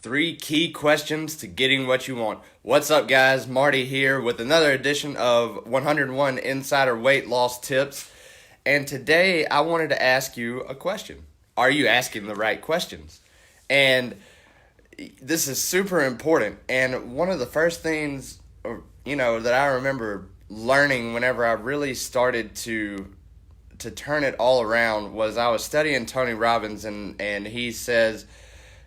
Three key questions to getting what you want. What's up, guys? Marty here with another edition of 101 Insider Weight Loss Tips. And today I wanted to ask you a question. Are you asking the right questions? And this is super important. And one of the first things, that I remember learning whenever I really started to turn it all around was I was studying Tony Robbins, and he says,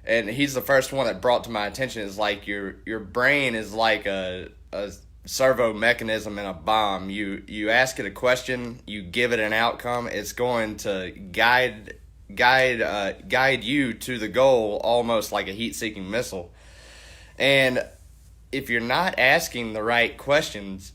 and he's the first one that brought to my attention, is like your brain is like a servo mechanism in a bomb. You ask it a question, you give it an outcome, it's going to guide you to the goal almost like a heat-seeking missile. And if you're not asking the right questions,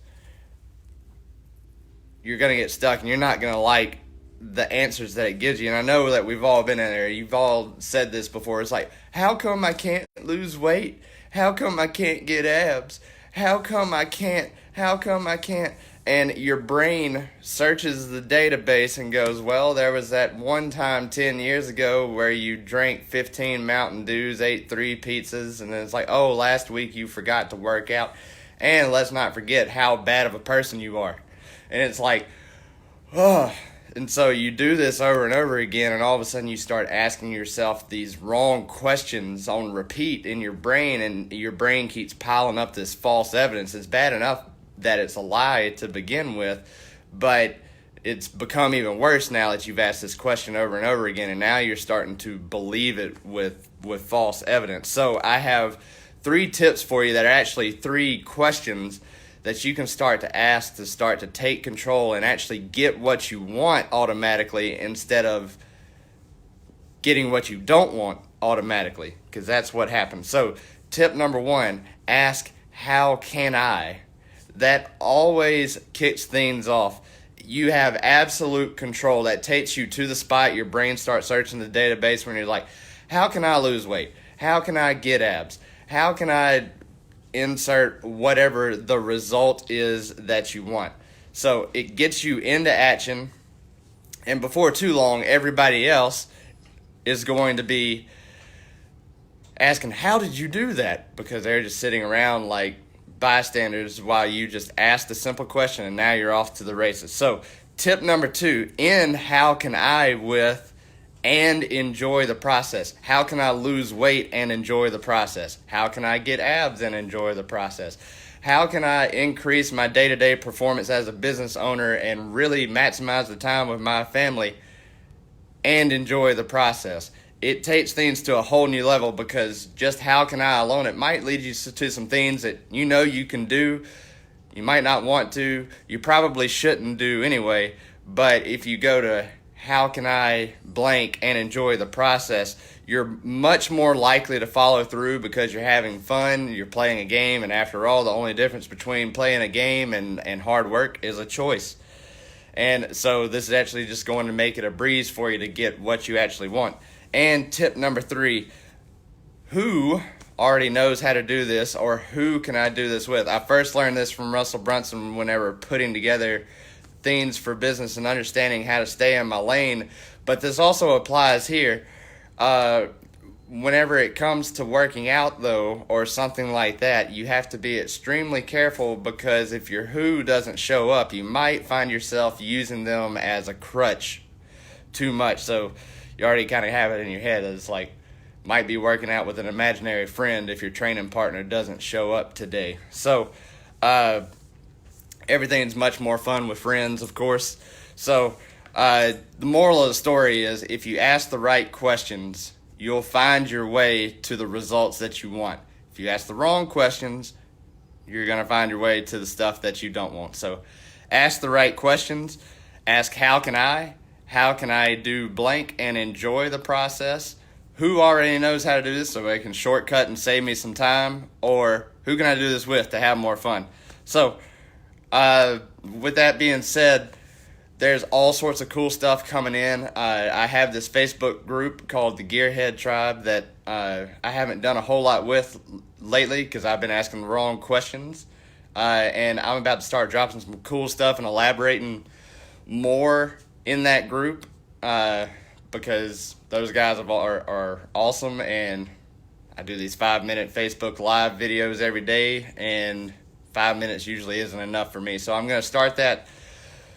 you're going to get stuck and you're not going to like the answers that it gives you. And I know that we've all been in there. You've all said this before. It's like, how come I can't lose weight? How come I can't get abs? How come I can't? How come I can't? And your brain searches the database and goes, well, there was that one time 10 years ago where you drank 15 Mountain Dews, ate 3 pizzas, and then it's like, oh, last week you forgot to work out. And let's not forget how bad of a person you are. And it's like, oh. And so you do this over and over again, and all of a sudden you start asking yourself these wrong questions on repeat in your brain, and your brain keeps piling up this false evidence. It's bad enough that it's a lie to begin with, but it's become even worse now that you've asked this question over and over again, and now you're starting to believe it with false evidence. So I have 3 tips for you that are actually 3 questions that you can start to ask to start to take control and actually get what you want automatically instead of getting what you don't want automatically, because that's what happens. So tip number 1, ask, how can I? That always kicks things off. You have absolute control. That takes you to the spot. Your brain starts searching the database when you're like, how can I lose weight? How can I get abs? How can I insert whatever the result is that you want? So it gets you into action, and before too long, everybody else is going to be asking, how did you do that? Because they're just sitting around like bystanders while you just asked a simple question, and now you're off to the races. So tip number 2, end how can I with and enjoy the process. How can I lose weight and enjoy the process? How can I get abs and enjoy the process? How can I increase my day-to-day performance as a business owner and really maximize the time with my family and enjoy the process? It takes things to a whole new level, because just how can I alone, it might lead you to some things that you know you can do. You might not want to. You probably shouldn't do anyway. But if you go to how can I blank and enjoy the process, you're much more likely to follow through because you're having fun, you're playing a game, and after all, the only difference between playing a game and hard work is a choice. And so this is actually just going to make it a breeze for you to get what you actually want. And tip number 3, who already knows how to do this, or who can I do this with? I first learned this from Russell Brunson whenever putting together things for business and understanding how to stay in my lane. But this also applies here. Whenever it comes to working out, though, or something like that, you have to be extremely careful, because if your who doesn't show up, you might find yourself using them as a crutch too much. So you already kind of have it in your head. It's like, might be working out with an imaginary friend if your training partner doesn't show up today. So everything's much more fun with friends, of course. So the moral of the story is, if you ask the right questions, you'll find your way to the results that you want. If you ask the wrong questions, you're going to find your way to the stuff that you don't want. So ask the right questions. Ask, how can I? How can I do blank and enjoy the process? Who already knows how to do this so they can shortcut and save me some time? Or who can I do this with to have more fun? So with that being said, there's all sorts of cool stuff coming in. I have this Facebook group called the Gearhead Tribe that I haven't done a whole lot with lately because I've been asking the wrong questions. And I'm about to start dropping some cool stuff and elaborating more in that group because those guys are awesome, and I do these 5-minute Facebook Live videos every day, and 5 minutes usually isn't enough for me. So I'm going to start that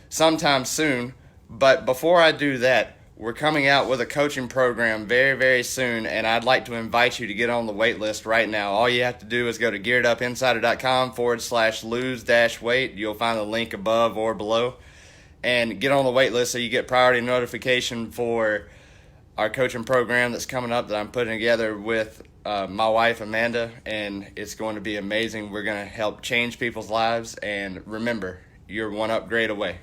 sometime soon. But before I do that, we're coming out with a coaching program very, very soon, and I'd like to invite you to get on the wait list right now. All you have to do is go to gearedupinsider.com/lose-weight. You'll find the link above or below, and get on the wait list so you get priority notification for our coaching program that's coming up that I'm putting together with my wife, Amanda, and it's going to be amazing. We're going to help change people's lives, and remember, you're one upgrade away.